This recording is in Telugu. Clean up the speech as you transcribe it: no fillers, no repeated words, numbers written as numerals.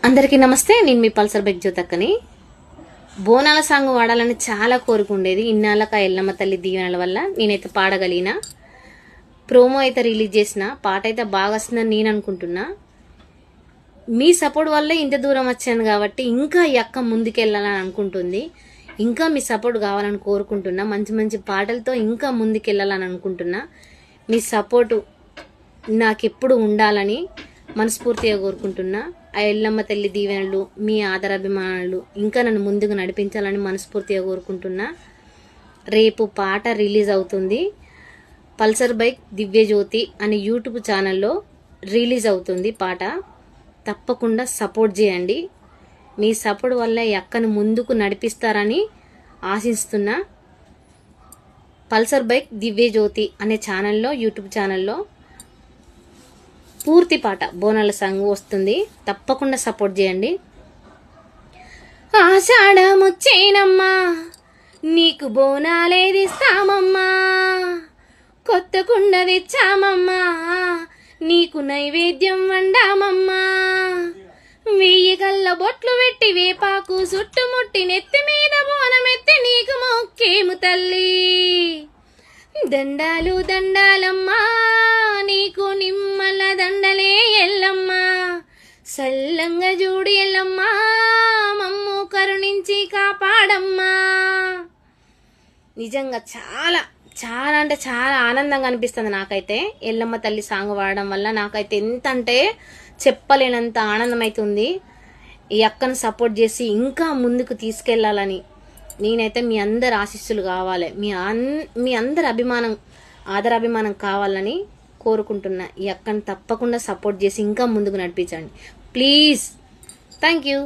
అందరికీ నమస్తే. నేను మీ పల్సర్ బైక్ జ్యోతక్కని. బోనాల సాంగ్ వాడాలని చాలా కోరుకుండేది. ఇన్నాళ్ళక ఎల్లమ్మ తల్లి దీవెనల వల్ల నేనైతే పాడగలిగిన. ప్రోమో అయితే రిలీజ్ చేసిన, పాట అయితే బాగా వస్తుందని నేను అనుకుంటున్నా. మీ సపోర్ట్ వల్లే ఇంత దూరం వచ్చాను కాబట్టి ఇంకా ఈ అక్క ముందుకెళ్ళాలని అనుకుంటుంది. ఇంకా మీ సపోర్ట్ కావాలని కోరుకుంటున్నా. మంచి మంచి పాటలతో ఇంకా ముందుకెళ్ళాలని అనుకుంటున్నా. మీ సపోర్టు నాకెప్పుడు ఉండాలని మనస్ఫూర్తిగా కోరుకుంటున్నా. ఆ ఎల్లమ్మ తల్లి దీవెనలు, మీ ఆదరాభిమానాలు ఇంకా నన్ను ముందుకు నడిపించాలని మనస్ఫూర్తిగా కోరుకుంటున్నా. రేపు పాట రిలీజ్ అవుతుంది. పల్సర్ బైక్ దివ్యజ్యోతి అనే యూట్యూబ్ ఛానల్లో రిలీజ్ అవుతుంది పాట. తప్పకుండా సపోర్ట్ చేయండి. మీ సపోర్ట్ వల్ల ఈ అక్కను ముందుకు నడిపిస్తారని ఆశిస్తున్నా. పల్సర్ బైక్ దివ్యజ్యోతి అనే ఛానల్లో, యూట్యూబ్ ఛానల్లో పూర్తి పాట బోనాల సాంగ్ వస్తుంది. తప్పకుండా సపోర్ట్ చేయండి. ఆషాఢమొచ్చేనమ్మా, నీకు బోనాలేదిస్తామమ్మా, కొత్త కుండ తెచ్చామమ్మా, నీకు నైవేద్యం వండామమ్మా, 1000 కళ్ళ బొట్లు పెట్టి వేపాకు చుట్టుముట్టి నెత్తి మీద బోనమెత్తి నీకు మొక్కేము తల్లి. దండాలు దండాలమ్మా, నీకు నిమ్మల దండలే ఎల్లమ్మా, సల్లంగా చూడు ఎల్లమ్మా, మమ్ము కరుణించి కాపాడమ్మా. నిజంగా చాలా చాలా అంటే చాలా ఆనందంగా అనిపిస్తుంది నాకైతే. ఎల్లమ్మ తల్లి సాంగ్ వాడడం వల్ల నాకైతే ఎంత అంటే చెప్పలేనంత ఆనందం అవుతుంది. ఈ అక్కను సపోర్ట్ చేసి ఇంకా ముందుకు తీసుకెళ్లాలని నేనైతే మీ అందరి ఆశీస్సులు కావాలి, మీ అందరి ఆదరాభిమానం కావాలని కోరుకుంటున్నా. ఈ అక్కను తప్పకుండా సపోర్ట్ చేసి ఇంకా ముందుకు నడిపించండి ప్లీజ్. Thank you.